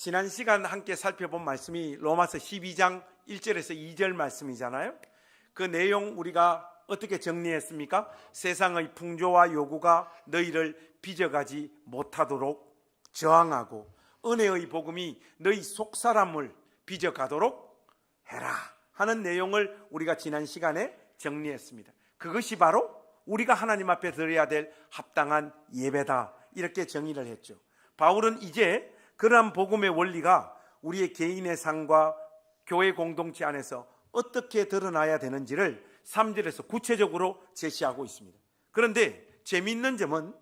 지난 시간 함께 살펴본 말씀이 로마서 12장 1절에서 2절 말씀이잖아요. 그 내용 우리가 어떻게 정리했습니까? 세상의 풍조와 요구가 너희를 빚어가지 못하도록 저항하고 은혜의 복음이 너희 속사람을 빚어가도록 해라 하는 내용을 우리가 지난 시간에 정리했습니다. 그것이 바로 우리가 하나님 앞에 드려야 될 합당한 예배다, 이렇게 정의를 했죠. 바울은 이제 그러한 복음의 원리가 우리의 개인의 삶과 교회 공동체 안에서 어떻게 드러나야 되는지를 3절에서 구체적으로 제시하고 있습니다. 그런데 재미있는 점은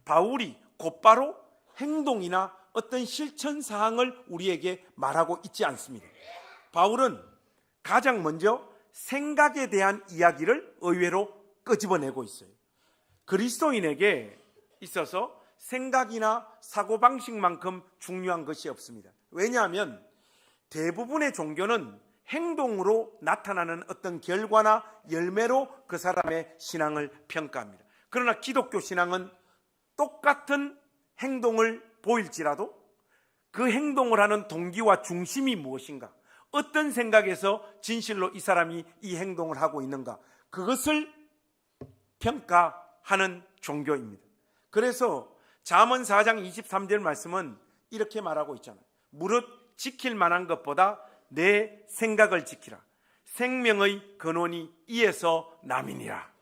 바울이 곧바로 행동이나 어떤 실천 사항을 우리에게 말하고 있지 않습니다. 바울은 가장 먼저 생각에 대한 이야기를 의외로 끄집어내고 있어요. 그리스도인에게 있어서 생각이나 사고방식만큼 중요한 것이 없습니다. 왜냐하면 대부분의 종교는 행동으로 나타나는 어떤 결과나 열매로 그 사람의 신앙을 평가합니다. 그러나 기독교 신앙은 똑같은 행동을 보일지라도 그 행동을 하는 동기와 중심이 무엇인가, 어떤 생각에서 진실로 이 사람이 이 행동을 하고 있는가, 그것을 평가하는 종교입니다. 그래서 잠언 4장 23절 말씀은 이렇게 말하고 있잖아요. 무릇 지킬 만한 것보다 내 생각을 지키라. 생명의 근원이 이에서 남이니라.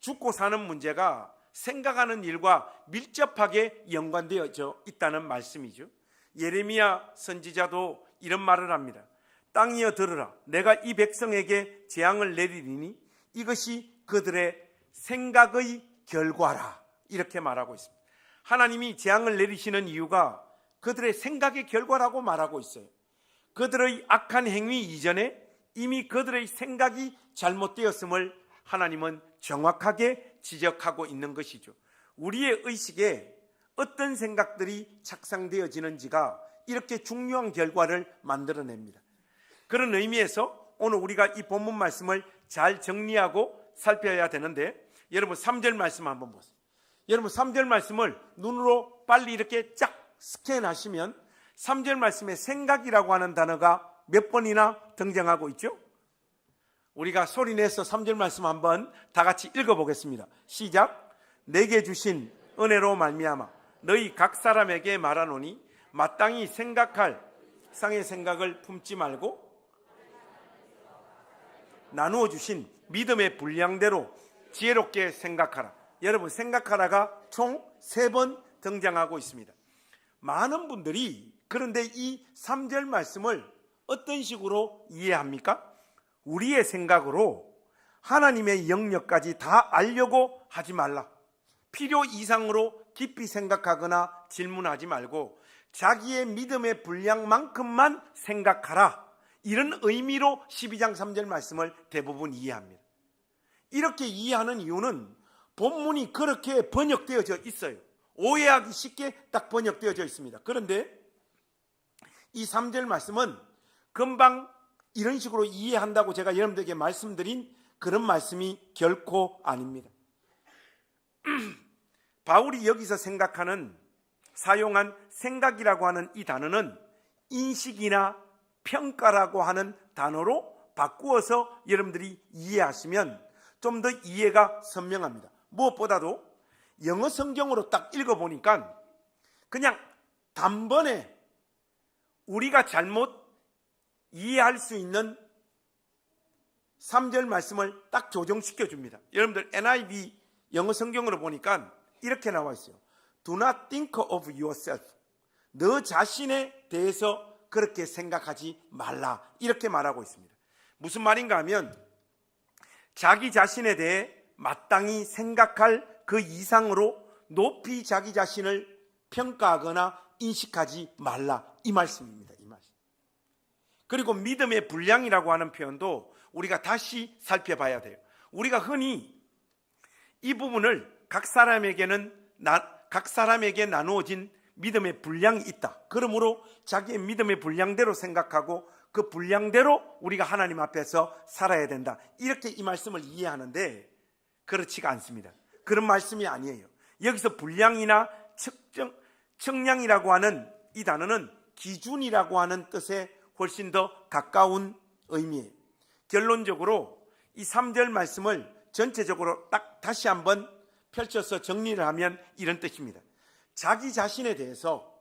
죽고 사는 문제가 생각하는 일과 밀접하게 연관되어져 있다는 말씀이죠. 예레미야 선지자도 이런 말을 합니다. 땅이여 들으라. 내가 이 백성에게 재앙을 내리리니 이것이 그들의 생각의 결과라. 이렇게 말하고 있습니다. 하나님이 재앙을 내리시는 이유가 그들의 생각의 결과라고 말하고 있어요. 그들의 악한 행위 이전에 이미 그들의 생각이 잘못되었음을 하나님은 정확하게 지적하고 있는 것이죠. 우리의 의식에 어떤 생각들이 착상되어지는지가 이렇게 중요한 결과를 만들어냅니다. 그런 의미에서 오늘 우리가 이 본문 말씀을 잘 정리하고 살펴야 되는데, 여러분 3절 말씀 한번 보세요. 여러분 3절 말씀을 눈으로 빨리 이렇게 쫙 스캔하시면 3절 말씀에 생각이라고 하는 단어가 몇 번이나 등장하고 있죠? 우리가 소리내서 3절 말씀 한번 다 같이 읽어보겠습니다. 시작. 내게 주신 은혜로 말미암아 너희 각 사람에게 말하노니 마땅히 생각할 상의 생각을 품지 말고 나누어 주신 믿음의 분량대로 지혜롭게 생각하라. 여러분 생각하라가 총 3번 등장하고 있습니다. 많은 분들이 그런데 이 3절 말씀을 어떤 식으로 이해합니까? 우리의 생각으로 하나님의 영역까지 다 알려고 하지 말라. 필요 이상으로 깊이 생각하거나 질문하지 말고 자기의 믿음의 분량만큼만 생각하라. 이런 의미로 12장 3절 말씀을 대부분 이해합니다. 이렇게 이해하는 이유는 본문이 그렇게 번역되어져 있어요. 오해하기 쉽게 딱 번역되어져 있습니다. 그런데 이 3절 말씀은 금방 이런 식으로 이해한다고 제가 여러분들에게 말씀드린 그런 말씀이 결코 아닙니다. 바울이 여기서 사용한 생각이라고 하는 이 단어는 인식이나 평가라고 하는 단어로 바꾸어서 여러분들이 이해하시면 좀 더 이해가 선명합니다. 무엇보다도 영어 성경으로 딱 읽어보니까 그냥 단번에 우리가 잘못 이해할 수 있는 3절 말씀을 딱 조정시켜 줍니다. 여러분들 NIV 영어 성경으로 보니까 이렇게 나와 있어요. Do not think of yourself. 너 자신에 대해서 그렇게 생각하지 말라. 이렇게 말하고 있습니다. 무슨 말인가 하면 자기 자신에 대해 마땅히 생각할 그 이상으로 높이 자기 자신을 평가하거나 인식하지 말라. 이 말씀입니다. 이 말씀. 그리고 믿음의 분량이라고 하는 표현도 우리가 다시 살펴봐야 돼요. 우리가 흔히 이 부분을 각 사람에게 나누어진 믿음의 분량이 있다. 그러므로 자기의 믿음의 분량대로 생각하고 그 분량대로 우리가 하나님 앞에서 살아야 된다. 이렇게 이 말씀을 이해하는데 그렇지가 않습니다. 그런 말씀이 아니에요. 여기서 분량이나 측량이라고 하는 이 단어는 기준이라고 하는 뜻에 훨씬 더 가까운 의미예요. 결론적으로 이 3절 말씀을 전체적으로 딱 다시 한번 펼쳐서 정리를 하면 이런 뜻입니다. 자기 자신에 대해서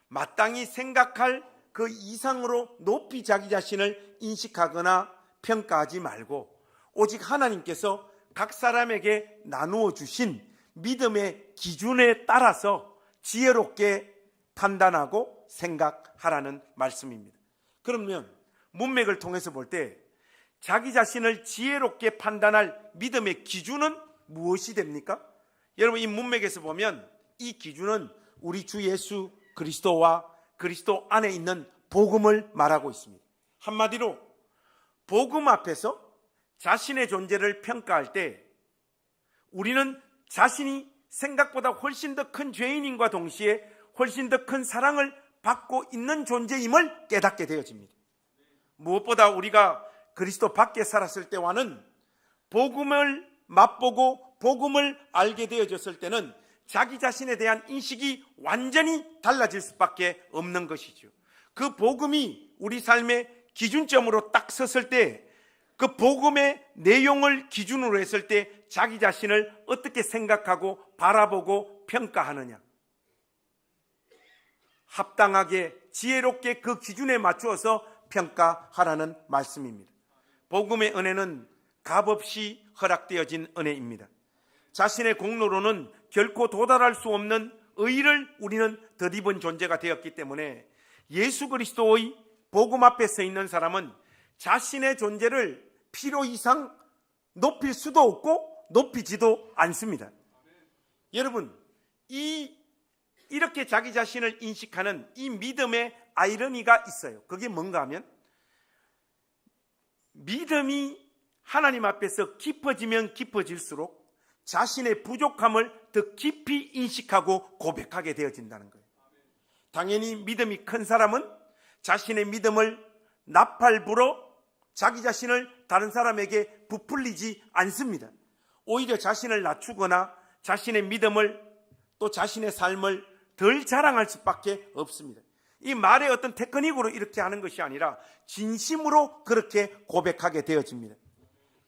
마땅히 생각할 그 이상으로 높이 자기 자신을 인식하거나 평가하지 말고 오직 하나님께서 각 사람에게 나누어 주신 믿음의 기준에 따라서 지혜롭게 판단하고 생각하라는 말씀입니다. 그러면 문맥을 통해서 볼 때 자기 자신을 지혜롭게 판단할 믿음의 기준은 무엇이 됩니까? 여러분, 이 문맥에서 보면 이 기준은 우리 주 예수 그리스도와 그리스도 안에 있는 복음을 말하고 있습니다. 한마디로 복음 앞에서 자신의 존재를 평가할 때 우리는 자신이 생각보다 훨씬 더 큰 죄인인과 동시에 훨씬 더 큰 사랑을 받고 있는 존재임을 깨닫게 되어집니다. 무엇보다 우리가 그리스도 밖에 살았을 때와는 복음을 맛보고 복음을 알게 되어졌을 때는 자기 자신에 대한 인식이 완전히 달라질 수밖에 없는 것이죠. 그 복음이 우리 삶의 기준점으로 딱 섰을 때 그 복음의 내용을 기준으로 했을 때 자기 자신을 어떻게 생각하고 바라보고 평가하느냐, 합당하게 지혜롭게 그 기준에 맞추어서 평가하라는 말씀입니다. 복음의 은혜는 값없이 허락되어진 은혜입니다. 자신의 공로로는 결코 도달할 수 없는 의를 우리는 덧입은 존재가 되었기 때문에 예수 그리스도의 복음 앞에 서 있는 사람은 자신의 존재를 필요 이상 높일 수도 없고 높이지도 않습니다. 여러분, 이렇게 자기 자신을 인식하는 이 믿음의 아이러니가 있어요. 그게 뭔가 하면 믿음이 하나님 앞에서 깊어지면 깊어질수록 자신의 부족함을 더 깊이 인식하고 고백하게 되어진다는 거예요. 당연히 믿음이 큰 사람은 자신의 믿음을 나팔불어 자기 자신을 다른 사람에게 부풀리지 않습니다. 오히려 자신을 낮추거나 자신의 믿음을 또 자신의 삶을 덜 자랑할 수밖에 없습니다. 이 말의 어떤 테크닉으로 이렇게 하는 것이 아니라 진심으로 그렇게 고백하게 되어집니다.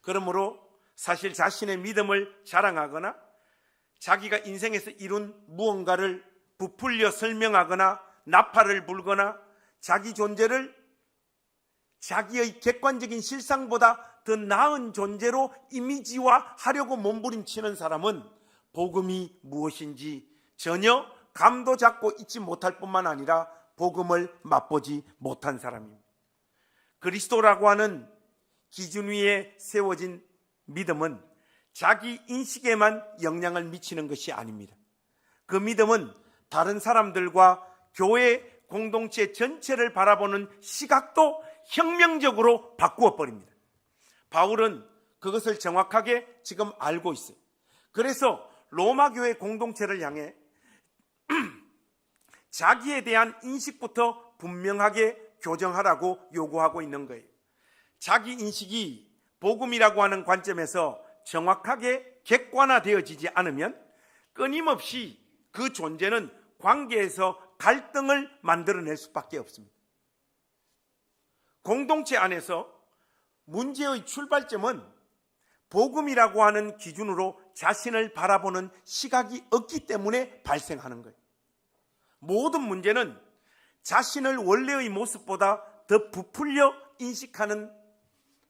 그러므로 사실 자신의 믿음을 자랑하거나 자기가 인생에서 이룬 무언가를 부풀려 설명하거나 나팔을 불거나 자기 존재를 자기의 객관적인 실상보다 더 나은 존재로 이미지화하려고 몸부림치는 사람은 복음이 무엇인지 전혀 감도 잡고 있지 못할 뿐만 아니라 복음을 맛보지 못한 사람입니다. 그리스도라고 하는 기준 위에 세워진 믿음은 자기 인식에만 영향을 미치는 것이 아닙니다. 그 믿음은 다른 사람들과 교회 공동체 전체를 바라보는 시각도 혁명적으로 바꾸어 버립니다. 바울은 그것을 정확하게 지금 알고 있어요. 그래서 로마 교회 공동체를 향해 자기에 대한 인식부터 분명하게 교정하라고 요구하고 있는 거예요. 자기 인식이 복음이라고 하는 관점에서 정확하게 객관화되어지지 않으면 끊임없이 그 존재는 관계에서 갈등을 만들어낼 수밖에 없습니다. 공동체 안에서 문제의 출발점은 복음이라고 하는 기준으로 자신을 바라보는 시각이 없기 때문에 발생하는 거예요. 모든 문제는 자신을 원래의 모습보다 더 부풀려 인식하는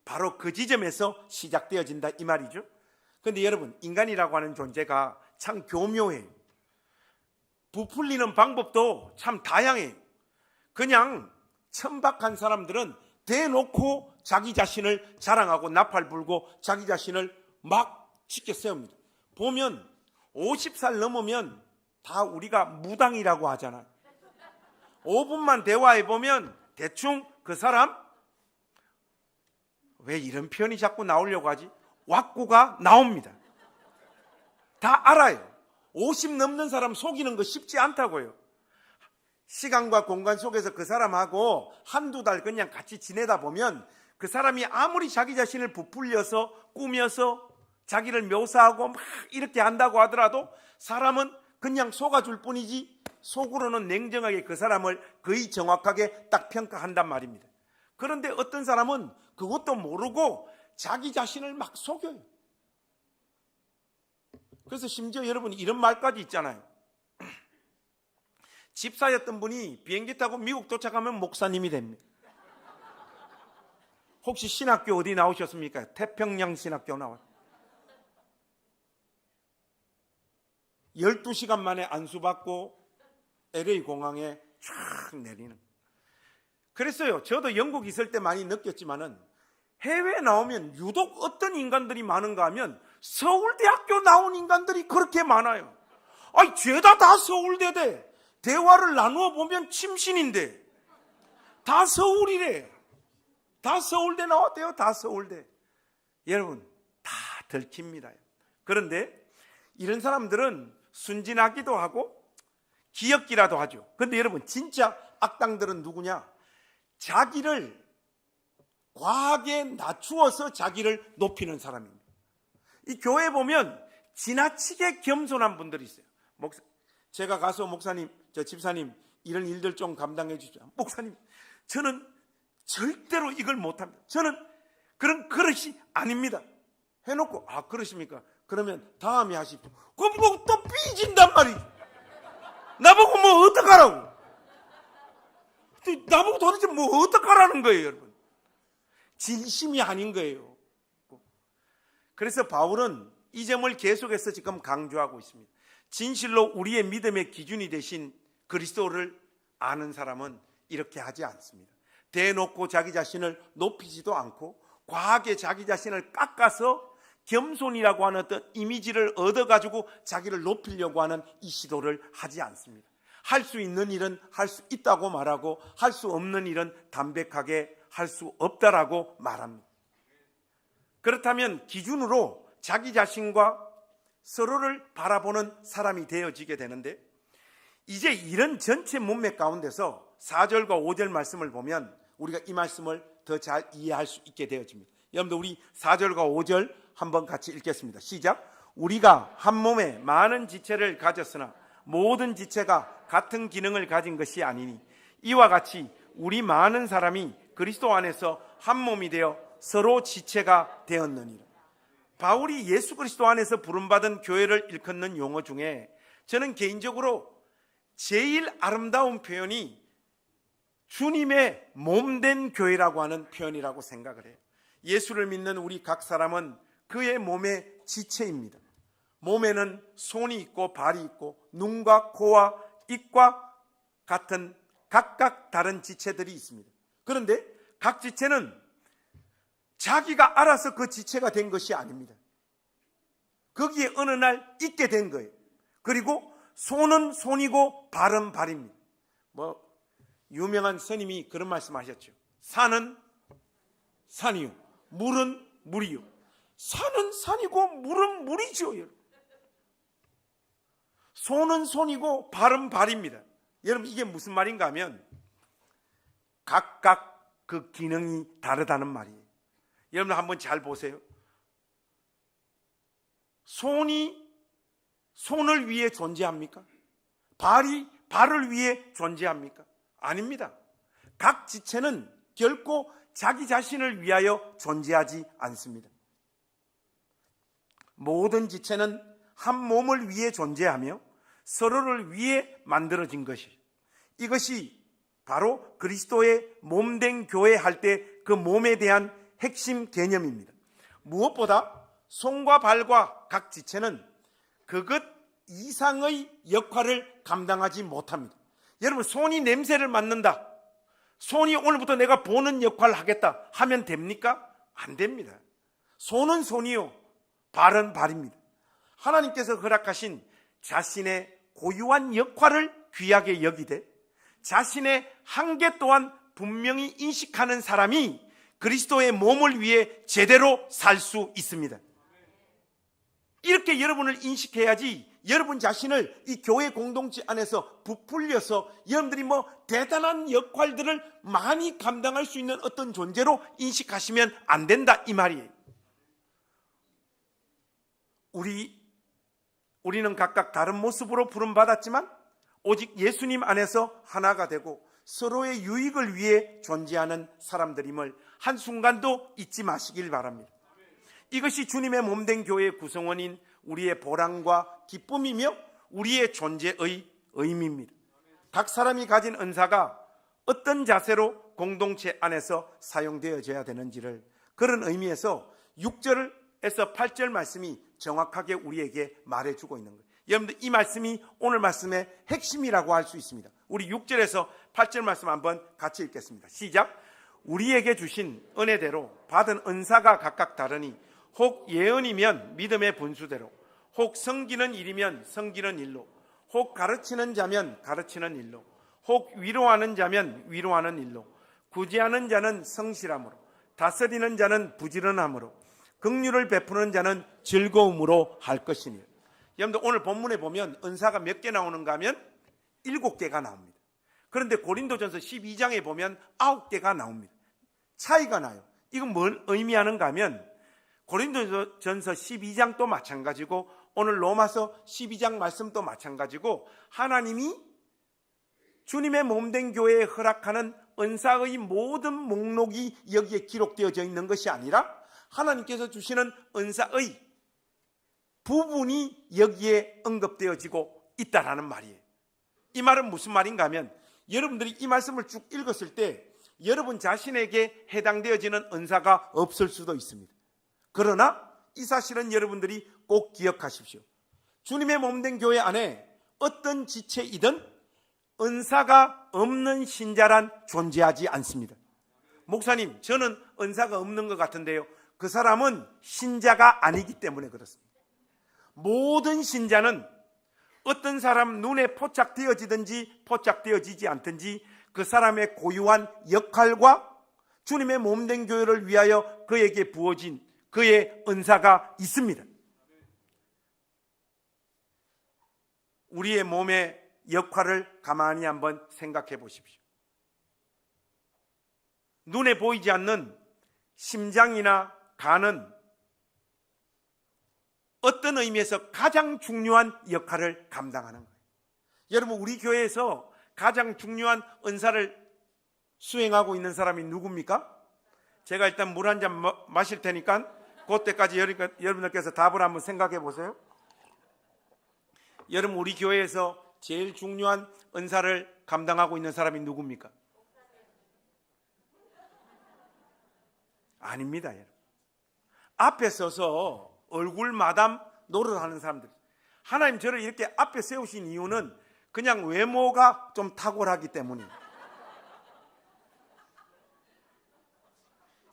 바로 그 지점에서 시작되어진다 이 말이죠. 그런데 여러분, 인간이라고 하는 존재가 참 교묘해요. 부풀리는 방법도 참 다양해요. 그냥 천박한 사람들은 대놓고 자기 자신을 자랑하고 나팔 불고 자기 자신을 막 치켜 세웁니다. 보면 50살 넘으면 다 우리가 무당이라고 하잖아요. 5분만 대화해보면 대충 그 사람 왜 이런 표현이 자꾸 나오려고 하지? 왁구가 나옵니다. 다 알아요. 50 넘는 사람 속이는 거 쉽지 않다고요. 시간과 공간 속에서 그 사람하고 한두 달 그냥 같이 지내다 보면 그 사람이 아무리 자기 자신을 부풀려서 꾸며서 자기를 묘사하고 막 이렇게 한다고 하더라도 사람은 그냥 속아줄 뿐이지 속으로는 냉정하게 그 사람을 거의 정확하게 딱 평가한단 말입니다. 그런데 어떤 사람은 그것도 모르고 자기 자신을 막 속여요. 그래서 심지어 여러분이 이런 말까지 있잖아요. 집사였던 분이 비행기 타고 미국 도착하면 목사님이 됩니다. 혹시 신학교 어디 나오셨습니까? 태평양 신학교 나왔어요. 12시간 만에 안수받고 LA 공항에 쫙 내리는. 그랬어요. 저도 영국 있을 때 많이 느꼈지만은 해외에 나오면 유독 어떤 인간들이 많은가 하면 서울대학교 나온 인간들이 그렇게 많아요. 아니 죄다 다 서울대대. 대화를 나누어 보면 침신인데 다 서울이래. 다 서울대 나왔대요. 다 서울대. 여러분 다 들킵니다. 그런데 이런 사람들은 순진하기도 하고 기역기라도 하죠. 그런데 여러분 진짜 악당들은 누구냐? 자기를 과하게 낮추어서 자기를 높이는 사람입니다. 이 교회에 보면 지나치게 겸손한 분들이 있어요. 제가 가서 목사님, 집사님 이런 일들 좀 감당해 주죠. 목사님 저는 절대로 이걸 못합니다. 저는 그런 그릇이 아닙니다. 해놓고 그러십니까? 그러면 다음에 하십시오. 그럼 뭐 또 삐진단 말이죠. 나보고 뭐 어떡하라고. 나보고 도대체 뭐 어떡하라는 거예요, 여러분. 진심이 아닌 거예요. 그래서 바울은 이 점을 계속해서 지금 강조하고 있습니다. 진실로 우리의 믿음의 기준이 되신 그리스도를 아는 사람은 이렇게 하지 않습니다. 대놓고 자기 자신을 높이지도 않고 과하게 자기 자신을 깎아서 겸손이라고 하는 어떤 이미지를 얻어가지고 자기를 높이려고 하는 이 시도를 하지 않습니다. 할 수 있는 일은 할 수 있다고 말하고 할 수 없는 일은 담백하게 할 수 없다라고 말합니다. 그렇다면 기준으로 자기 자신과 서로를 바라보는 사람이 되어지게 되는데, 이제 이런 전체 문맥 가운데서 4절과 5절 말씀을 보면 우리가 이 말씀을 더 잘 이해할 수 있게 되어집니다. 여러분들 우리 4절과 5절 한번 같이 읽겠습니다. 시작. 우리가 한 몸에 많은 지체를 가졌으나 모든 지체가 같은 기능을 가진 것이 아니니 이와 같이 우리 많은 사람이 그리스도 안에서 한 몸이 되어 서로 지체가 되었느니라. 바울이 예수 그리스도 안에서 부름받은 교회를 일컫는 용어 중에 저는 개인적으로 제일 아름다운 표현이 주님의 몸된 교회라고 하는 표현이라고 생각을 해요. 예수를 믿는 우리 각 사람은 그의 몸의 지체입니다. 몸에는 손이 있고 발이 있고 눈과 코와 입과 같은 각각 다른 지체들이 있습니다. 그런데 각 지체는 자기가 알아서 그 지체가 된 것이 아닙니다. 거기에 어느 날 있게 된 거예요. 그리고 손은 손이고 발은 발입니다. 유명한 스님이 그런 말씀하셨죠. 산은 산이요, 물은 물이요. 산은 산이고 물은 물이죠. 손은 손이고 발은 발입니다. 여러분 이게 무슨 말인가 하면 각각 그 기능이 다르다는 말이에요. 여러분 한번 잘 보세요. 손이 손을 위해 존재합니까? 발이 발을 위해 존재합니까? 아닙니다. 각 지체는 결코 자기 자신을 위하여 존재하지 않습니다. 모든 지체는 한 몸을 위해 존재하며 서로를 위해 만들어진 것이, 이것이 바로 그리스도의 몸된 교회 할 때 그 몸에 대한 핵심 개념입니다. 무엇보다 손과 발과 각 지체는 그것 이상의 역할을 감당하지 못합니다. 여러분 손이 냄새를 맡는다, 손이 오늘부터 내가 보는 역할을 하겠다 하면 됩니까? 안 됩니다. 손은 손이요, 발은 발입니다. 하나님께서 허락하신 자신의 고유한 역할을 귀하게 여기되 자신의 한계 또한 분명히 인식하는 사람이 그리스도의 몸을 위해 제대로 살 수 있습니다. 이렇게 여러분을 인식해야지 여러분 자신을 이 교회 공동체 안에서 부풀려서 여러분들이 대단한 역할들을 많이 감당할 수 있는 어떤 존재로 인식하시면 안 된다 이 말이에요. 우리는 각각 다른 모습으로 부름받았지만 오직 예수님 안에서 하나가 되고 서로의 유익을 위해 존재하는 사람들임을 한순간도 잊지 마시길 바랍니다. 이것이 주님의 몸된 교회의 구성원인 우리의 보람과 기쁨이며 우리의 존재의 의미입니다. 각 사람이 가진 은사가 어떤 자세로 공동체 안에서 사용되어져야 되는지를, 그런 의미에서 6절에서 8절 말씀이 정확하게 우리에게 말해주고 있는 거예요. 여러분들, 이 말씀이 오늘 말씀의 핵심이라고 할 수 있습니다. 우리 6절에서 8절 말씀 한번 같이 읽겠습니다. 시작. 우리에게 주신 은혜대로 받은 은사가 각각 다르니 혹 예언이면 믿음의 분수대로, 혹 섬기는 일이면 섬기는 일로, 혹 가르치는 자면 가르치는 일로, 혹 위로하는 자면 위로하는 일로, 구제하는 자는 성실함으로, 다스리는 자는 부지런함으로, 긍휼을 베푸는 자는 즐거움으로 할 것이니. 여러분들, 오늘 본문에 보면 은사가 몇 개 나오는가 하면 7개가 나옵니다. 그런데 고린도전서 12장에 보면 9개가 나옵니다. 차이가 나요. 이건 뭘 의미하는가 하면 고린도전서 12장도 마찬가지고 오늘 로마서 12장 말씀도 마찬가지고 하나님이 주님의 몸된 교회에 허락하는 은사의 모든 목록이 여기에 기록되어져 있는 것이 아니라 하나님께서 주시는 은사의 부분이 여기에 언급되어지고 있다라는 말이에요. 이 말은 무슨 말인가 하면 여러분들이 이 말씀을 쭉 읽었을 때 여러분 자신에게 해당되어지는 은사가 없을 수도 있습니다. 그러나 이 사실은 여러분들이 꼭 기억하십시오. 주님의 몸된 교회 안에 어떤 지체이든 은사가 없는 신자란 존재하지 않습니다. 목사님, 저는 은사가 없는 것 같은데요. 그 사람은 신자가 아니기 때문에 그렇습니다. 모든 신자는 어떤 사람 눈에 포착되어지든지 포착되어지지 않든지 그 사람의 고유한 역할과 주님의 몸된 교회를 위하여 그에게 부어진 그의 은사가 있습니다. 우리의 몸의 역할을 가만히 한번 생각해 보십시오. 눈에 보이지 않는 심장이나 간은 어떤 의미에서 가장 중요한 역할을 감당하는 거예요. 여러분, 우리 교회에서 가장 중요한 은사를 수행하고 있는 사람이 누굽니까? 제가 일단 물 한 잔 마실 테니까 그때까지 여러분들께서 답을 한번 생각해 보세요. 여러분, 우리 교회에서 제일 중요한 은사를 감당하고 있는 사람이 누굽니까? 아닙니다, 여러분. 앞에 서서 얼굴 마담 노릇하는 사람들. 하나님 저를 이렇게 앞에 세우신 이유는 그냥 외모가 좀 탁월하기 때문이에요.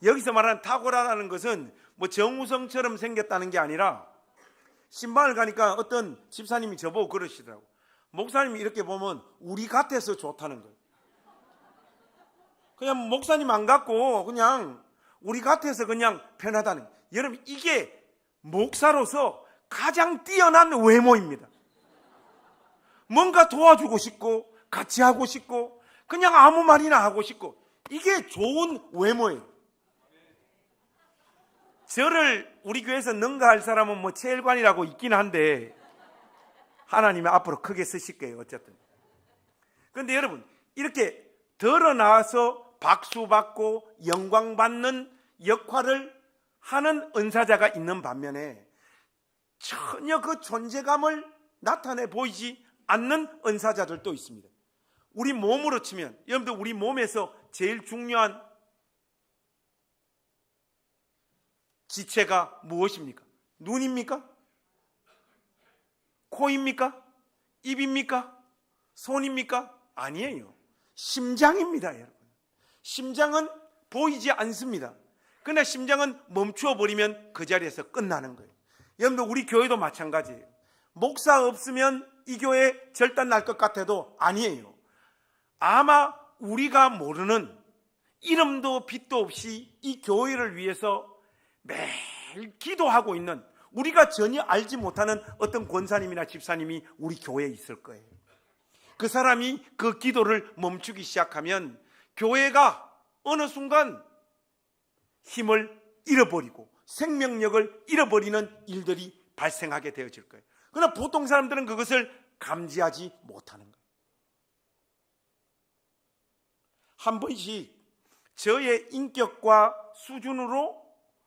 여기서 말하는 탁월하다는 것은 뭐 정우성처럼 생겼다는 게 아니라, 신방을 가니까 어떤 집사님이 저보고 그러시더라고요. 목사님이 이렇게 보면 우리 같아서 좋다는 거예요. 그냥 목사님 안 같고 그냥 우리 같아서 그냥 편하다는 거예요. 여러분, 이게 목사로서 가장 뛰어난 외모입니다. 뭔가 도와주고 싶고 같이 하고 싶고 그냥 아무 말이나 하고 싶고, 이게 좋은 외모예요. 저를 우리 교회에서 능가할 사람은 뭐 체일관이라고 있긴 한데 하나님이 앞으로 크게 쓰실 거예요. 어쨌든. 그런데 여러분, 이렇게 드러나서 박수받고 영광받는 역할을 하는 은사자가 있는 반면에 전혀 그 존재감을 나타내 보이지 않는 은사자들도 있습니다. 우리 몸으로 치면, 여러분들, 우리 몸에서 제일 중요한 지체가 무엇입니까? 눈입니까? 코입니까? 입입니까? 손입니까? 아니에요. 심장입니다, 여러분. 심장은 보이지 않습니다. 그러나 심장은 멈추어 버리면 그 자리에서 끝나는 거예요. 여러분들, 우리 교회도 마찬가지예요. 목사 없으면 이 교회 절단 날 것 같아도 아니에요. 아마 우리가 모르는, 이름도 빛도 없이 이 교회를 위해서 매일 기도하고 있는, 우리가 전혀 알지 못하는 어떤 권사님이나 집사님이 우리 교회에 있을 거예요. 그 사람이 그 기도를 멈추기 시작하면 교회가 어느 순간 힘을 잃어버리고 생명력을 잃어버리는 일들이 발생하게 되어질 거예요. 그러나 보통 사람들은 그것을 감지하지 못하는 거예요. 한 번씩 저의 인격과 수준으로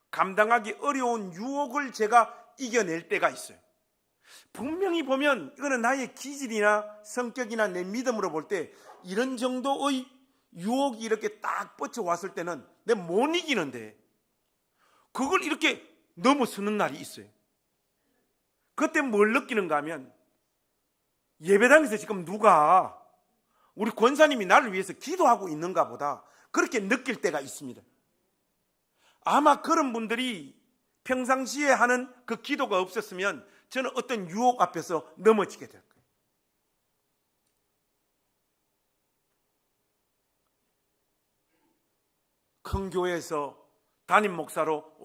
감당하기 어려운 유혹을 제가 이겨낼 때가 있어요. 분명히 보면 이거는 나의 기질이나 성격이나 내 믿음으로 볼 때 이런 정도의 유혹이 이렇게 딱 뻗쳐왔을 때는 내가 못 이기는데 그걸 이렇게 넘어서는 날이 있어요. 그때 뭘 느끼는가 하면 예배당에서 지금 누가 우리 권사님이 나를 위해서 기도하고 있는가 보다 그렇게 느낄 때가 있습니다. 아마 그런 분들이 평상시에 하는 그 기도가 없었으면 저는 어떤 유혹 앞에서 넘어지게 될 거예요. 큰 교회에서 담임 목사로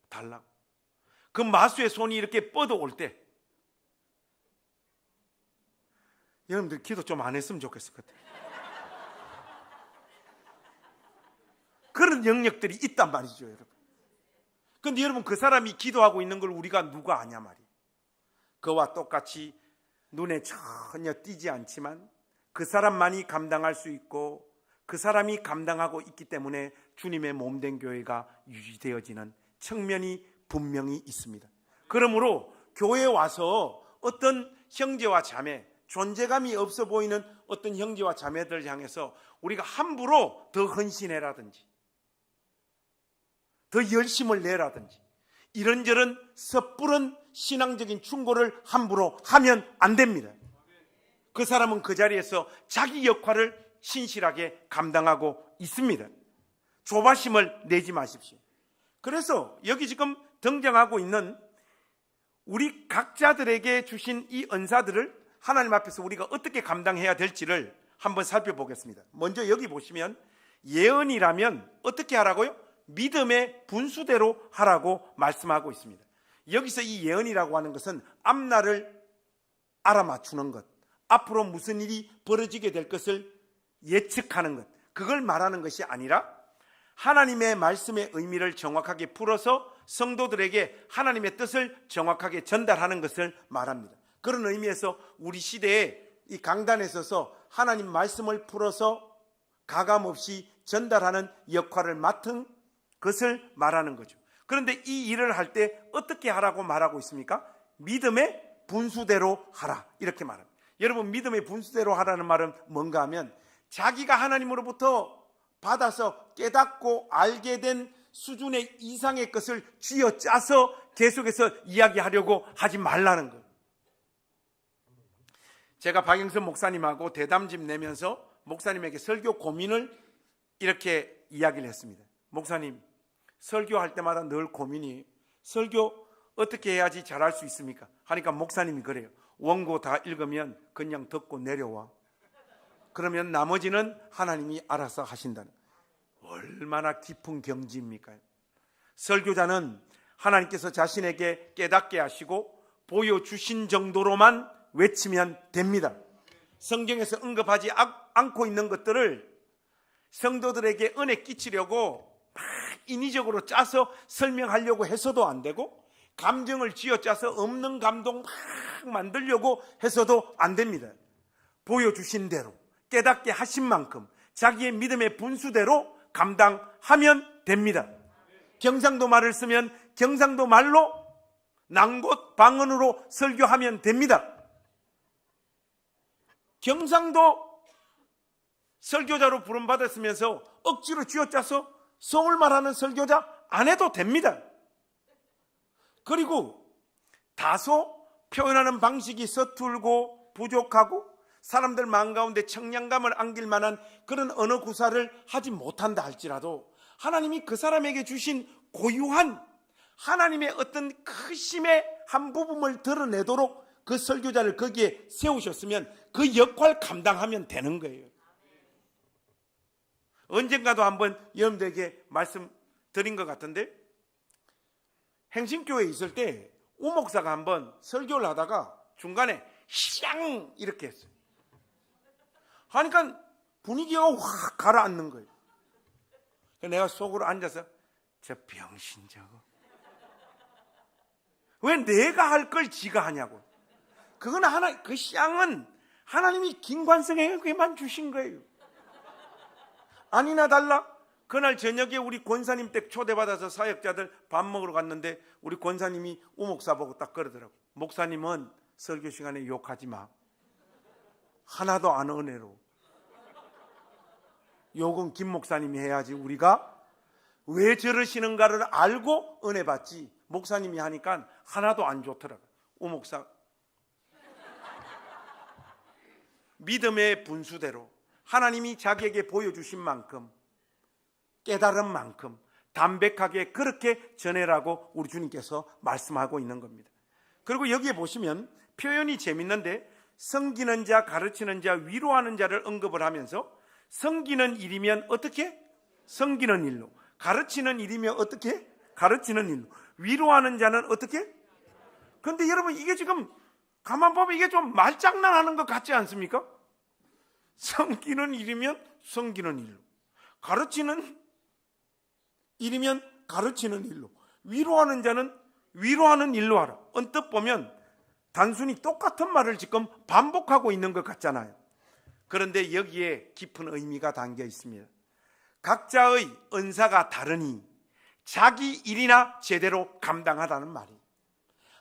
달라고 그 마수의 손이 이렇게 뻗어올 때 여러분들 기도 좀 안 했으면 좋겠을 것 같아요. 그런 영역들이 있단 말이죠, 여러분. 그런데 여러분 그 사람이 기도하고 있는 걸 우리가 누가 아냐 말이에요. 그와 똑같이 눈에 전혀 띄지 않지만 그 사람만이 감당할 수 있고 그 사람이 감당하고 있기 때문에 주님의 몸된 교회가 유지되어지는 측면이 분명히 있습니다. 그러므로 교회에 와서 어떤 형제와 자매, 존재감이 없어 보이는 어떤 형제와 자매들 향해서 우리가 함부로 더 헌신해라든지 더 열심을 내라든지 이런저런 섣부른 신앙적인 충고를 함부로 하면 안 됩니다. 그 사람은 그 자리에서 자기 역할을 신실하게 감당하고 있습니다. 조바심을 내지 마십시오. 그래서 여기 지금 등장하고 있는 우리 각자들에게 주신 이 은사들을 하나님 앞에서 우리가 어떻게 감당해야 될지를 한번 살펴보겠습니다. 먼저 여기 보시면 예언이라면 어떻게 하라고요? 믿음의 분수대로 하라고 말씀하고 있습니다. 여기서 이 예언이라고 하는 것은 앞날을 알아맞추는 것, 앞으로 무슨 일이 벌어지게 될 것을 예측하는 것, 그걸 말하는 것이 아니라 하나님의 말씀의 의미를 정확하게 풀어서 성도들에게 하나님의 뜻을 정확하게 전달하는 것을 말합니다. 그런 의미에서 우리 시대에 이 강단에 서서 하나님 말씀을 풀어서 가감없이 전달하는 역할을 맡은 것을 말하는 거죠. 그런데 이 일을 할 때 어떻게 하라고 말하고 있습니까? 믿음의 분수대로 하라, 이렇게 말합니다. 여러분, 믿음의 분수대로 하라는 말은 뭔가 하면 자기가 하나님으로부터 받아서 깨닫고 알게 된 수준의 이상의 것을 쥐어짜서 계속해서 이야기하려고 하지 말라는 거예요. 제가 박영선 목사님하고 대담집 내면서 목사님에게 설교 고민을 이렇게 이야기를 했습니다. 목사님, 설교할 때마다 늘 고민이 설교 어떻게 해야지 잘할 수 있습니까? 하니까 목사님이 그래요. 원고 다 읽으면 그냥 듣고 내려와. 그러면 나머지는 하나님이 알아서 하신다는. 얼마나 깊은 경지입니까? 설교자는 하나님께서 자신에게 깨닫게 하시고 보여주신 정도로만 외치면 됩니다. 성경에서 언급하지 않고 있는 것들을 성도들에게 은혜 끼치려고 막 인위적으로 짜서 설명하려고 해서도 안 되고, 감정을 쥐어짜서 없는 감동 막 만들려고 해서도 안 됩니다. 보여주신 대로 깨닫게 하신 만큼 자기의 믿음의 분수대로 감당하면 됩니다. 경상도 말을 쓰면 경상도 말로 난곳 방언으로 설교하면 됩니다. 경상도 설교자로 부름받았으면서 억지로 쥐어짜서 서울말 하는 설교자 안 해도 됩니다. 그리고 다소 표현하는 방식이 서툴고 부족하고 사람들 마음 가운데 청량감을 안길 만한 그런 언어 구사를 하지 못한다 할지라도 하나님이 그 사람에게 주신 고유한 하나님의 어떤 크심의 한 부분을 드러내도록 그 설교자를 거기에 세우셨으면 그 역할 감당하면 되는 거예요. 언젠가도 한번 여러분들에게 말씀드린 것 같은데, 행신교회에 있을 때 우 목사가 한번 설교를 하다가 중간에 샹 이렇게 했어요. 하니까 분위기가 확 가라앉는 거예요. 내가 속으로 앉아서 저 병신 저거 왜 내가 할 걸 지가 하냐고. 그건 그 샹은 하나님이 김관성에게만 주신 거예요. 아니나 달라 그날 저녁에 우리 권사님 댁 초대받아서 사역자들 밥 먹으러 갔는데 우리 권사님이 우 목사 보고 딱 그러더라고. 목사님은 설교 시간에 욕하지 마. 하나도 안 은혜로. 욕은 김 목사님이 해야지 우리가 왜 저러시는가를 알고 은혜 받지. 목사님이 하니까 하나도 안 좋더라고. 우 목사 믿음의 분수대로 하나님이 자기에게 보여주신 만큼 깨달은 만큼 담백하게 그렇게 전해라고 우리 주님께서 말씀하고 있는 겁니다. 그리고 여기에 보시면 표현이 재밌는데 섬기는 자, 가르치는 자, 위로하는 자를 언급을 하면서 섬기는 일이면 어떻게? 섬기는 일로. 가르치는 일이면 어떻게? 가르치는 일로. 위로하는 자는 어떻게? 그런데 여러분 이게 지금 가만 보면 이게 좀 말장난하는 것 같지 않습니까? 섬기는 일이면 섬기는 일로. 가르치는 일이면 가르치는 일로. 위로하는 자는 위로하는 일로 하라. 언뜻 보면 단순히 똑같은 말을 지금 반복하고 있는 것 같잖아요. 그런데 여기에 깊은 의미가 담겨 있습니다. 각자의 은사가 다르니 자기 일이나 제대로 감당하라는 말이에요.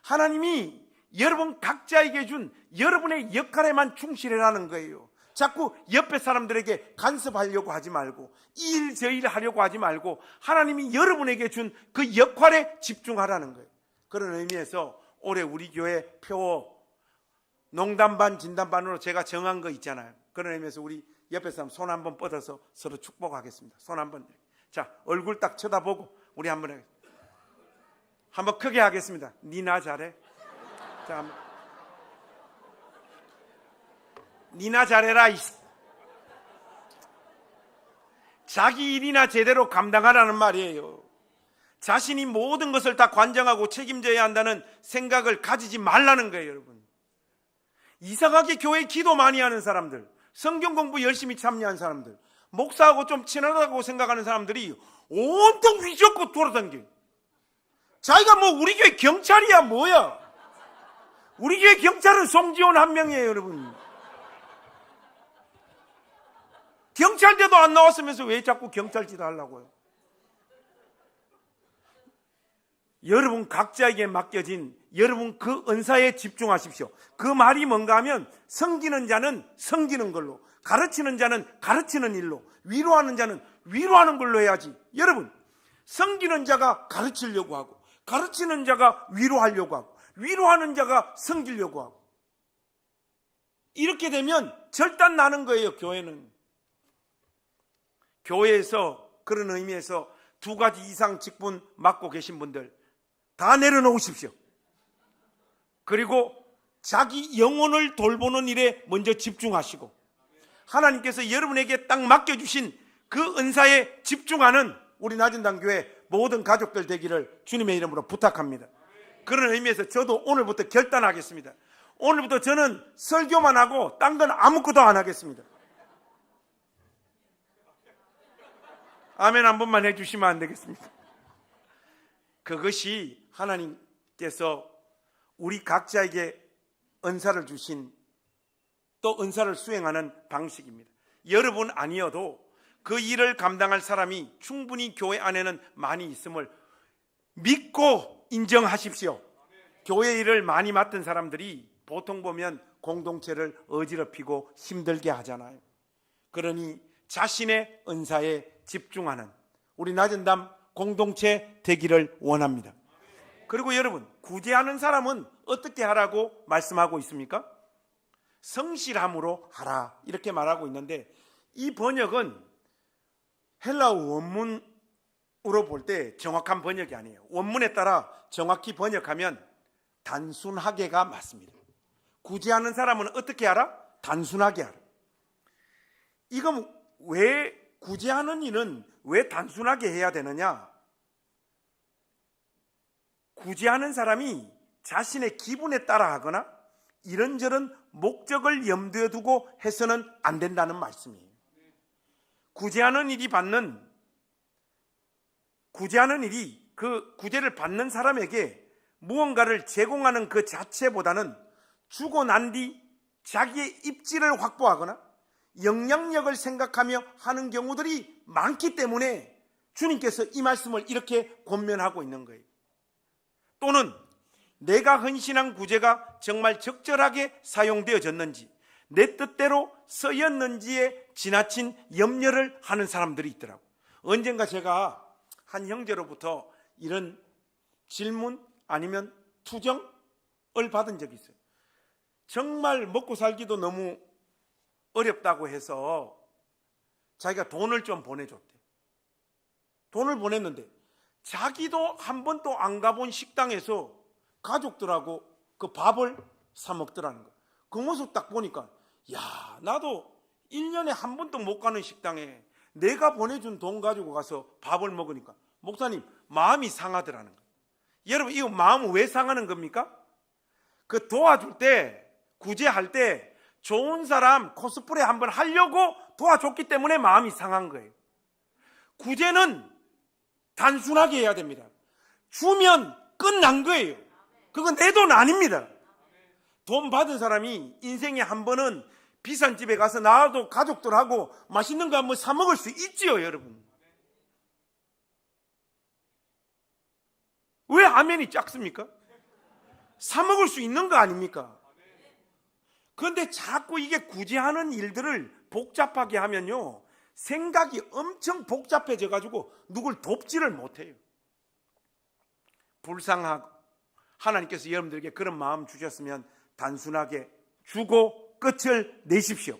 하나님이 여러분 각자에게 준 여러분의 역할에만 충실해라는 거예요. 자꾸 옆에 사람들에게 간섭하려고 하지 말고 이 일 저 일 하려고 하지 말고 하나님이 여러분에게 준 그 역할에 집중하라는 거예요. 그런 의미에서 올해 우리 교회 표 농담 반 진담 반으로 제가 정한 거 있잖아요. 그런 의미에서 우리 옆에 사람 손 한번 뻗어서 서로 축복하겠습니다. 손 한번. 자, 얼굴 딱 쳐다보고 우리 한번 크게 하겠습니다. 니나 잘해. 자, 니나 잘해라. 자기 일이나 제대로 감당하라는 말이에요. 자신이 모든 것을 다 관장하고 책임져야 한다는 생각을 가지지 말라는 거예요, 여러분. 이상하게 교회 기도 많이 하는 사람들, 성경 공부 열심히 참여한 사람들, 목사하고 좀 친하다고 생각하는 사람들이 온통 휘젓고 돌아다니게. 자기가 뭐 우리 교회 경찰이야 뭐야? 우리 교회 경찰은 송지원 한 명이에요, 여러분. 경찰대도 안 나왔으면서 왜 자꾸 경찰짓 하려고요? 여러분 각자에게 맡겨진 여러분 그 은사에 집중하십시오. 그 말이 뭔가 하면 섬기는 자는 섬기는 걸로, 가르치는 자는 가르치는 일로, 위로하는 자는 위로하는 걸로 해야지. 여러분, 섬기는 자가 가르치려고 하고, 가르치는 자가 위로하려고 하고, 위로하는 자가 섬기려고 하고, 이렇게 되면 절단 나는 거예요. 교회는. 교회에서 그런 의미에서 2가지 이상 직분 맡고 계신 분들 다 내려놓으십시오. 그리고 자기 영혼을 돌보는 일에 먼저 집중하시고 하나님께서 여러분에게 딱 맡겨주신 그 은사에 집중하는 우리 낮은당교회 모든 가족들 되기를 주님의 이름으로 부탁합니다. 그런 의미에서 저도 오늘부터 결단하겠습니다. 오늘부터 저는 설교만 하고 딴 건 아무것도 안 하겠습니다. 아멘 한 번만 해주시면 안 되겠습니까? 그것이 하나님께서 우리 각자에게 은사를 주신 또 은사를 수행하는 방식입니다. 여러분 아니어도 그 일을 감당할 사람이 충분히 교회 안에는 많이 있음을 믿고 인정하십시오. 교회 일을 많이 맡은 사람들이 보통 보면 공동체를 어지럽히고 힘들게 하잖아요. 그러니 자신의 은사에 집중하는 우리 낮은담 공동체 되기를 원합니다. 그리고 여러분, 구제하는 사람은 어떻게 하라고 말씀하고 있습니까? 성실함으로 하라 이렇게 말하고 있는데, 이 번역은 헬라어 원문으로 볼 때 정확한 번역이 아니에요. 원문에 따라 정확히 번역하면 단순하게가 맞습니다. 구제하는 사람은 어떻게 하라? 단순하게 하라. 이건 왜 구제하는 일은 왜 단순하게 해야 되느냐? 구제하는 사람이 자신의 기분에 따라 하거나 이런저런 목적을 염두에 두고 해서는 안 된다는 말씀이에요. 구제하는 일이 그 구제를 받는 사람에게 무언가를 제공하는 그 자체보다는 주고 난 뒤 자기의 입지를 확보하거나 영향력을 생각하며 하는 경우들이 많기 때문에 주님께서 이 말씀을 이렇게 권면하고 있는 거예요. 또는 내가 헌신한 구제가 정말 적절하게 사용되어졌는지, 내 뜻대로 쓰였는지에 지나친 염려를 하는 사람들이 있더라고요. 언젠가 제가 한 형제로부터 이런 질문 아니면 투정을 받은 적이 있어요. 정말 먹고 살기도 너무 어렵다고 해서 자기가 돈을 좀 보내줬대요. 돈을 보냈는데 자기도 한 번도 안 가본 식당에서 가족들하고 그 밥을 사 먹더라는 거예요. 그 모습 딱 보니까 야, 나도 1년에 한 번도 못 가는 식당에 내가 보내준 돈 가지고 가서 밥을 먹으니까 목사님 마음이 상하더라는 거예요. 여러분, 이거 마음은 왜 상하는 겁니까? 그 도와줄 때, 구제할 때 좋은 사람 코스프레 한번 하려고 도와줬기 때문에 마음이 상한 거예요. 구제는 단순하게 해야 됩니다. 주면 끝난 거예요. 그건 내 돈 아닙니다. 돈 받은 사람이 인생에 한 번은 비싼 집에 가서 나도 가족들하고 맛있는 거 한번 사 먹을 수 있지요, 여러분. 왜 아멘이 작습니까? 사 먹을 수 있는 거 아닙니까? 그런데 자꾸 이게 구제하는 일들을 복잡하게 하면요, 생각이 엄청 복잡해져 가지고 누굴 돕지를 못해요. 불쌍하고 하나님께서 여러분들에게 그런 마음 주셨으면 단순하게 주고 끝을 내십시오.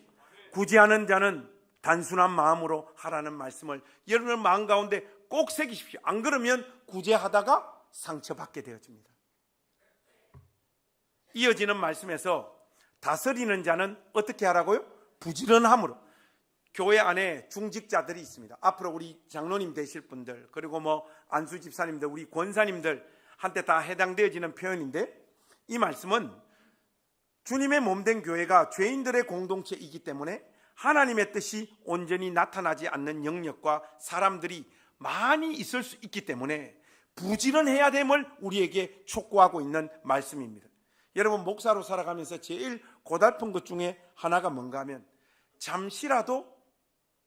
구제하는 자는 단순한 마음으로 하라는 말씀을 여러분의 마음 가운데 꼭 새기십시오. 안 그러면 구제하다가 상처받게 되어집니다. 이어지는 말씀에서 다스리는 자는 어떻게 하라고요? 부지런함으로. 교회 안에 중직자들이 있습니다. 앞으로 우리 장로님 되실 분들, 그리고 안수 집사님들, 우리 권사님들 한테 다 해당되어지는 표현인데, 이 말씀은 주님의 몸된 교회가 죄인들의 공동체이기 때문에 하나님의 뜻이 온전히 나타나지 않는 영역과 사람들이 많이 있을 수 있기 때문에 부지런해야 됨을 우리에게 촉구하고 있는 말씀입니다. 여러분, 목사로 살아가면서 제일 고달픈 것 중에 하나가 뭔가 하면 잠시라도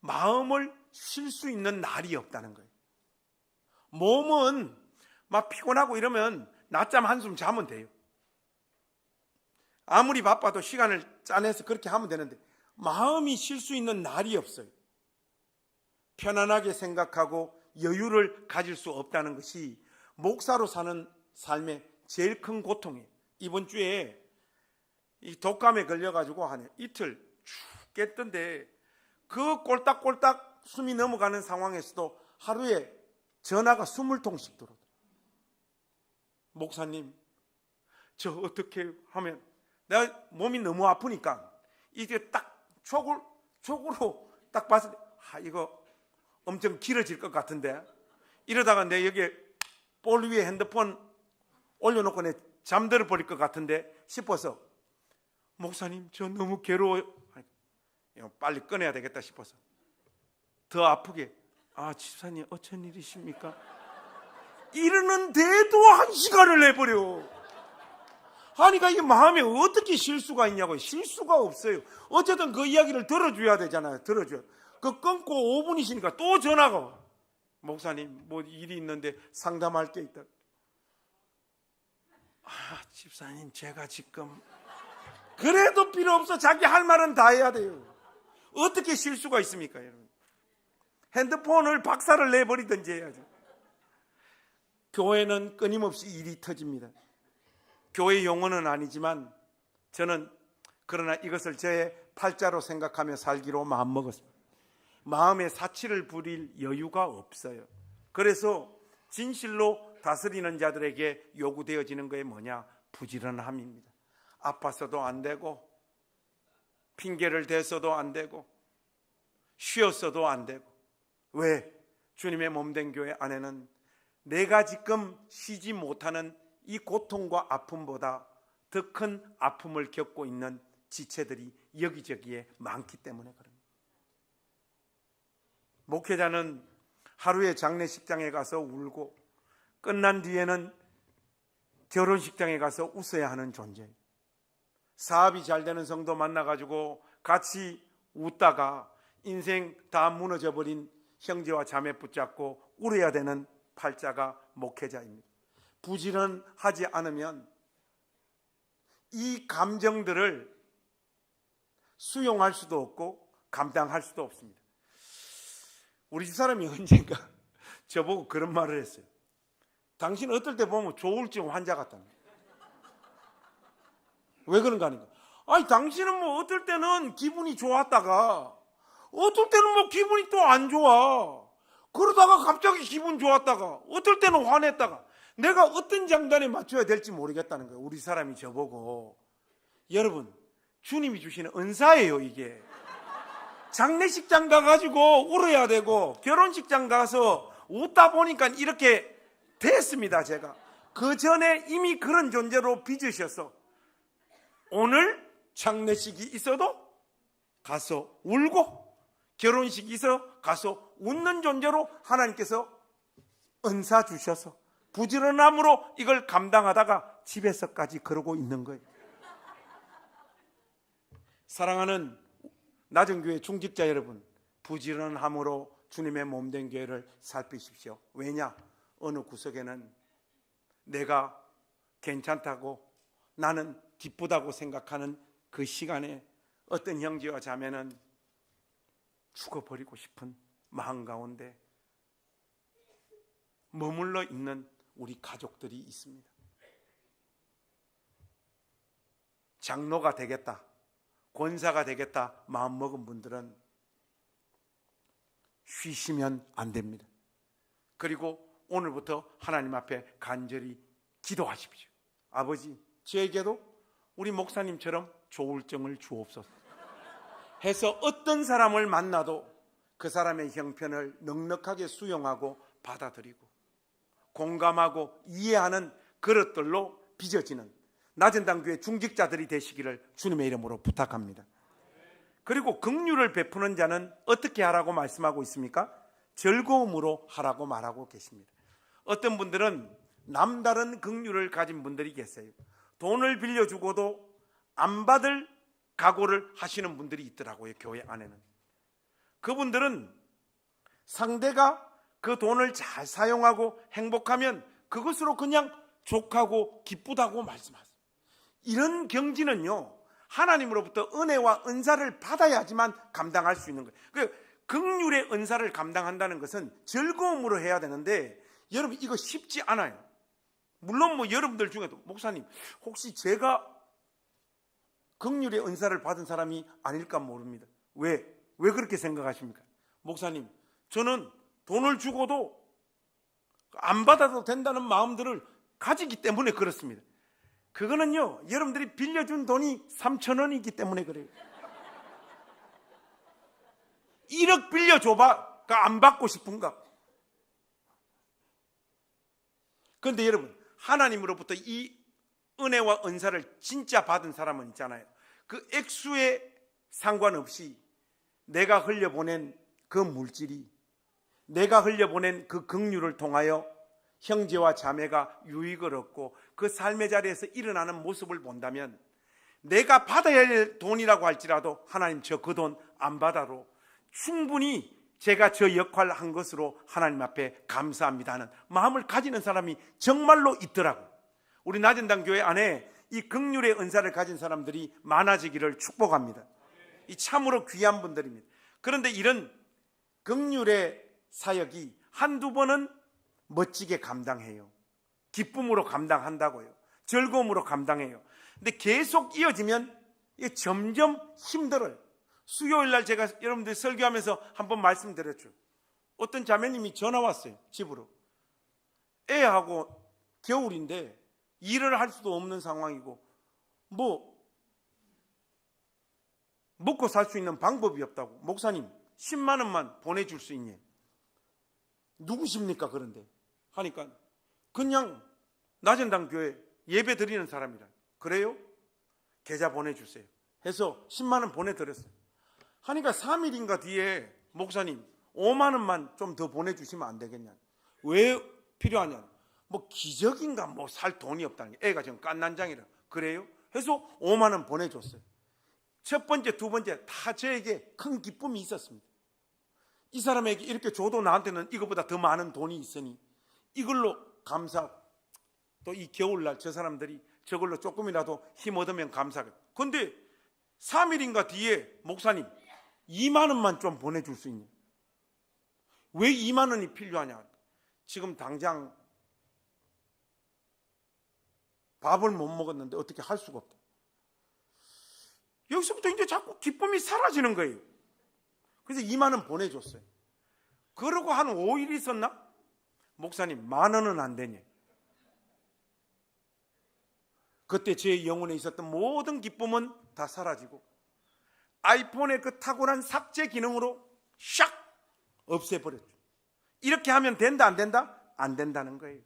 마음을 쉴 수 있는 날이 없다는 거예요. 몸은 막 피곤하고 이러면 낮잠 한숨 자면 돼요. 아무리 바빠도 시간을 짜내서 그렇게 하면 되는데 마음이 쉴 수 있는 날이 없어요. 편안하게 생각하고 여유를 가질 수 없다는 것이 목사로 사는 삶의 제일 큰 고통이에요. 이번 주에 이 독감에 걸려가지고 한 이틀 쭉 깼던데 그 꼴딱꼴딱 숨이 넘어가는 상황에서도 하루에 전화가 20통씩 들어오더라고요. 목사님, 저 어떻게 하면, 내가 몸이 너무 아프니까 이게 딱 촉으로 딱 봤을 때 이거 엄청 길어질 것 같은데, 이러다가 내 여기에 볼 위에 핸드폰 올려놓고 내 잠들어 버릴 것 같은데 싶어서, 목사님 저 너무 괴로워요. 빨리 꺼내야 되겠다 싶어서 더 아프게, 집사님 어쩐 일이십니까? 이러는데도 1시간을 내버려. 하니까 이게 마음에 어떻게 쉴 수가 있냐고요. 쉴 수가 없어요. 어쨌든 그 이야기를 들어줘야 되잖아요. 들어줘요. 그 끊고 5분 있으니까 또 전화가 와. 목사님 뭐 일이 있는데 상담할 게 있다. 집사님 제가 지금, 그래도 필요 없어. 자기 할 말은 다 해야 돼요. 어떻게 쉴 수가 있습니까, 여러분? 핸드폰을 박살을 내버리든지 해야죠. 교회는 끊임없이 일이 터집니다. 교회 용어는 아니지만 저는 그러나 이것을 제 팔자로 생각하며 살기로 마음먹었습니다. 마음에 사치를 부릴 여유가 없어요. 그래서 진실로 다스리는 자들에게 요구되어지는 게 뭐냐? 부지런함입니다. 아팠어도 안 되고, 핑계를 대서도 안 되고, 쉬었어도 안 되고. 왜? 주님의 몸된 교회 안에는 내가 지금 쉬지 못하는 이 고통과 아픔보다 더 큰 아픔을 겪고 있는 지체들이 여기저기에 많기 때문에 그럽니다. 목회자는 하루에 장례식장에 가서 울고 끝난 뒤에는 결혼식장에 가서 웃어야 하는 존재예요. 사업이 잘 되는 성도 만나가지고 같이 웃다가 인생 다 무너져버린 형제와 자매 붙잡고 울어야 되는 팔자가 목회자입니다. 부지런하지 않으면 이 감정들을 수용할 수도 없고 감당할 수도 없습니다. 우리 집사람이 언젠가 저보고 그런 말을 했어요. 당신 어떨 때 보면 조울증 환자 같다는 거예요. 왜 그런가 하니까, 아니 당신은 뭐 어떨 때는 기분이 좋았다가 어떨 때는 뭐 기분이 또 안 좋아. 그러다가 갑자기 기분 좋았다가 어떨 때는 화냈다가 내가 어떤 장단에 맞춰야 될지 모르겠다는 거예요. 우리 사람이 저보고. 여러분, 주님이 주시는 은사예요 이게. 장례식장 가가지고 울어야 되고 결혼식장 가서 웃다 보니까 이렇게 됐습니다. 제가 그 전에 이미 그런 존재로 빚으셔서 오늘 장례식이 있어도 가서 울고 결혼식이 있어 가서 웃는 존재로 하나님께서 은사 주셔서 부지런함으로 이걸 감당하다가 집에서까지 그러고 있는 거예요. 사랑하는 낮은교회 중직자 여러분, 부지런함으로 주님의 몸된 교회를 살피십시오. 왜냐? 어느 구석에는 내가 괜찮다고 나는 기쁘다고 생각하는 그 시간에 어떤 형제와 자매는 죽어버리고 싶은 마음 가운데 머물러 있는 우리 가족들이 있습니다. 장로가 되겠다, 권사가 되겠다 마음먹은 분들은 쉬시면 안 됩니다. 그리고 오늘부터 하나님 앞에 간절히 기도하십시오. 아버지, 저에게도 우리 목사님처럼 조울증을 주옵소서 해서 어떤 사람을 만나도 그 사람의 형편을 넉넉하게 수용하고 받아들이고 공감하고 이해하는 그릇들로 빚어지는 낮은당교회 중직자들이 되시기를 주님의 이름으로 부탁합니다. 그리고 긍휼을 베푸는 자는 어떻게 하라고 말씀하고 있습니까? 즐거움으로 하라고 말하고 계십니다. 어떤 분들은 남다른 긍휼을 가진 분들이 계세요. 돈을 빌려주고도 안 받을 각오를 하시는 분들이 있더라고요. 교회 안에는. 그분들은 상대가 그 돈을 잘 사용하고 행복하면 그것으로 그냥 족하고 기쁘다고 말씀하세요. 이런 경지는요, 하나님으로부터 은혜와 은사를 받아야지만 감당할 수 있는 거예요. 긍휼의 은사를 감당한다는 것은 즐거움으로 해야 되는데, 여러분 이거 쉽지 않아요. 물론 뭐 여러분들 중에도 목사님 혹시 제가 긍휼의 은사를 받은 사람이 아닐까 모릅니다. 왜 그렇게 생각하십니까? 목사님, 저는 돈을 주고도 안 받아도 된다는 마음들을 가지기 때문에 그렇습니다. 그거는요, 여러분들이 빌려준 돈이 3,000원이기 때문에 그래요. 1억 빌려줘봐 안 받고 싶은가? 그런데 여러분, 하나님으로부터 이 은혜와 은사를 진짜 받은 사람은 있잖아요. 그 액수에 상관없이 내가 흘려보낸 그 물질이, 내가 흘려보낸 그 긍휼을 통하여 형제와 자매가 유익을 얻고 그 삶의 자리에서 일어나는 모습을 본다면, 내가 받아야 할 돈이라고 할지라도 하나님 저 그 돈 안 받아도 충분히 제가 저 역할을 한 것으로 하나님 앞에 감사합니다 하는 마음을 가지는 사람이 정말로 있더라고요. 우리 낮은당 교회 안에 이 긍휼의 은사를 가진 사람들이 많아지기를 축복합니다. 이 참으로 귀한 분들입니다. 그런데 이런 긍휼의 사역이 한두 번은 멋지게 감당해요. 기쁨으로 감당한다고요. 즐거움으로 감당해요. 근데 계속 이어지면 이게 점점 힘들어요. 수요일 날 제가 여러분들 설교하면서 한번 말씀드렸죠. 어떤 자매님이 전화 왔어요. 집으로. 애하고 겨울인데 일을 할 수도 없는 상황이고 뭐 먹고 살 수 있는 방법이 없다고. 목사님 10만 원만 보내줄 수 있니? 누구십니까? 그런데 하니까 그냥 낮은당 교회 예배 드리는 사람이라. 그래요? 계좌 보내주세요 해서 10만 원 보내드렸어요. 하니까 3일인가 뒤에 목사님 5만 원만 좀 더 보내주시면 안 되겠냐. 왜 필요하냐. 뭐 기적인가 뭐 살 돈이 없다는 게. 애가 지금 깐난장이라. 그래요? 해서 5만 원 보내줬어요. 첫 번째, 두 번째 다 저에게 큰 기쁨이 있었습니다. 이 사람에게 이렇게 줘도 나한테는 이것보다 더 많은 돈이 있으니 이걸로 감사, 또 이 겨울날 저 사람들이 저걸로 조금이라도 힘 얻으면 감사하겠다. 그런데 3일인가 뒤에 목사님 2만 원만 좀 보내줄 수 있냐? 왜 2만 원이 필요하냐? 지금 당장 밥을 못 먹었는데 어떻게 할 수가 없다. 여기서부터 이제 자꾸 기쁨이 사라지는 거예요. 그래서 2만 원 보내줬어요. 그러고 한 5일 있었나? 목사님 1만 원은 안 되냐? 그때 제 영혼에 있었던 모든 기쁨은 다 사라지고 아이폰의 그 탁월한 삭제 기능으로 샥 없애버렸죠. 이렇게 하면 된다 안 된다? 안 된다는 거예요.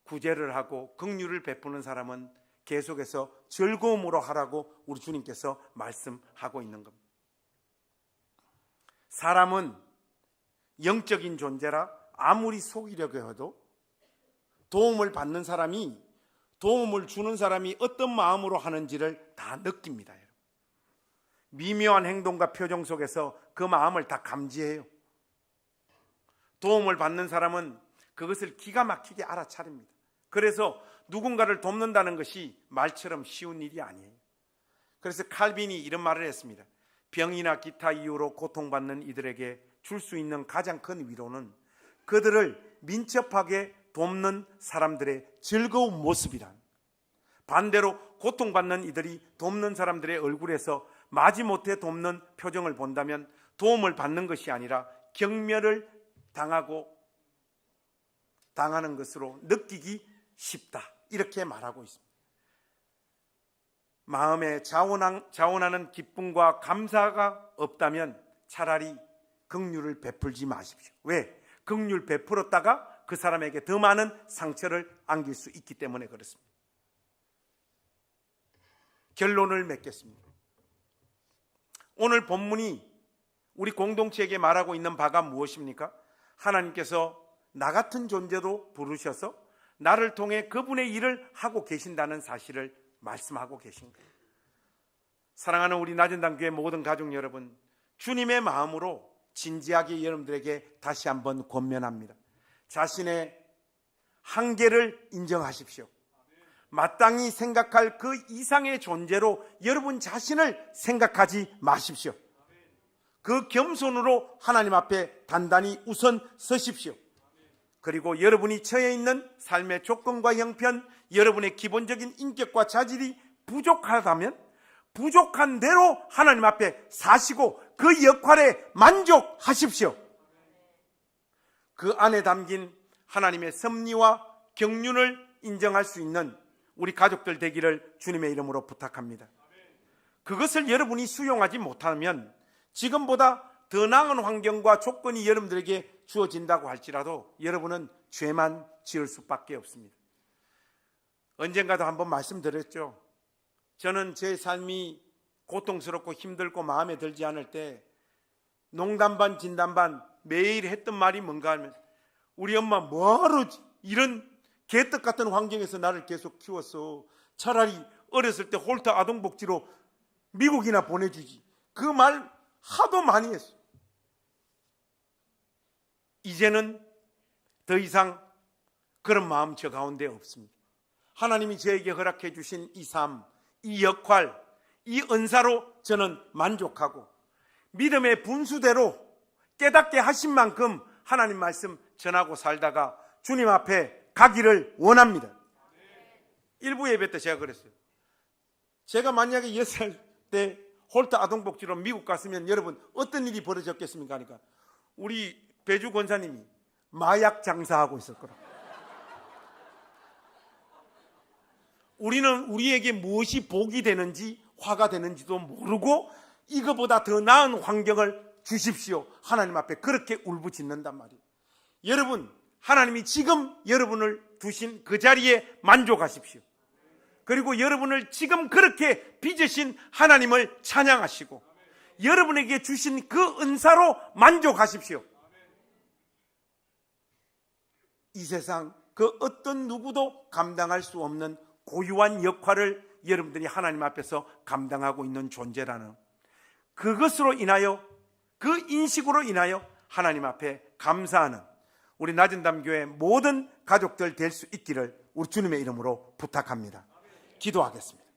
구제를 하고 긍휼을 베푸는 사람은 계속해서 즐거움으로 하라고 우리 주님께서 말씀하고 있는 겁니다. 사람은 영적인 존재라 아무리 속이려고 해도 도움을 받는 사람이, 도움을 주는 사람이 어떤 마음으로 하는지를 다 느낍니다. 미묘한 행동과 표정 속에서 그 마음을 다 감지해요. 도움을 받는 사람은 그것을 기가 막히게 알아차립니다. 그래서 누군가를 돕는다는 것이 말처럼 쉬운 일이 아니에요. 그래서 칼빈이 이런 말을 했습니다. 병이나 기타 이유로 고통받는 이들에게 줄 수 있는 가장 큰 위로는 그들을 민첩하게 돕는 사람들의 즐거운 모습이란. 반대로 고통받는 이들이 돕는 사람들의 얼굴에서 마지못해 돕는 표정을 본다면 도움을 받는 것이 아니라 경멸을 당하는 것으로 느끼기 쉽다. 이렇게 말하고 있습니다. 마음에 자원하는 기쁨과 감사가 없다면 차라리 긍휼을 베풀지 마십시오. 왜? 긍휼 베풀었다가 그 사람에게 더 많은 상처를 안길 수 있기 때문에 그렇습니다. 결론을 맺겠습니다. 오늘 본문이 우리 공동체에게 말하고 있는 바가 무엇입니까? 하나님께서 나 같은 존재도 부르셔서 나를 통해 그분의 일을 하고 계신다는 사실을 말씀하고 계신 거예요. 사랑하는 우리 낮은당교회 모든 가족 여러분, 주님의 마음으로 진지하게 여러분들에게 다시 한번 권면합니다. 자신의 한계를 인정하십시오. 마땅히 생각할 그 이상의 존재로 여러분 자신을 생각하지 마십시오. 그 겸손으로 하나님 앞에 단단히 우선 서십시오. 그리고 여러분이 처해 있는 삶의 조건과 형편, 여러분의 기본적인 인격과 자질이 부족하다면 부족한 대로 하나님 앞에 사시고 그 역할에 만족하십시오. 그 안에 담긴 하나님의 섭리와 경륜을 인정할 수 있는 우리 가족들 되기를 주님의 이름으로 부탁합니다. 그것을 여러분이 수용하지 못하면 지금보다 더 나은 환경과 조건이 여러분들에게 주어진다고 할지라도 여러분은 죄만 지을 수밖에 없습니다. 언젠가도 한번 말씀드렸죠. 저는 제 삶이 고통스럽고 힘들고 마음에 들지 않을 때 농담 반 진담 반 매일 했던 말이 뭔가 하면 우리 엄마 뭐하러 이런 개떡 같은 환경에서 나를 계속 키웠어. 차라리 어렸을 때 홀트 아동복지로 미국이나 보내주지. 그 말 하도 많이 했어. 이제는 더 이상 그런 마음 저 가운데 없습니다. 하나님이 저에게 허락해 주신 이 삶, 이 역할, 이 은사로 저는 만족하고 믿음의 분수대로 깨닫게 하신 만큼 하나님 말씀 전하고 살다가 주님 앞에 가기를 원합니다. 일부 예배 때 제가 그랬어요. 제가 만약에 6살 때 홀트 아동복지로 미국 갔으면 여러분 어떤 일이 벌어졌겠습니까? 하니까 우리 배주 권사님이 마약 장사하고 있을 거라고. 우리는 우리에게 무엇이 복이 되는지 화가 되는지도 모르고 이거보다 더 나은 환경을 주십시오. 하나님 앞에 그렇게 울부짖는단 말이에요. 여러분, 하나님이 지금 여러분을 두신 그 자리에 만족하십시오. 그리고 여러분을 지금 그렇게 빚으신 하나님을 찬양하시고 여러분에게 주신 그 은사로 만족하십시오. 이 세상 그 어떤 누구도 감당할 수 없는 고유한 역할을 여러분들이 하나님 앞에서 감당하고 있는 존재라는 그것으로 인하여, 그 인식으로 인하여 하나님 앞에 감사하는 우리 낮은담교회 모든 가족들 될 수 있기를 우리 주님의 이름으로 부탁합니다. 기도하겠습니다.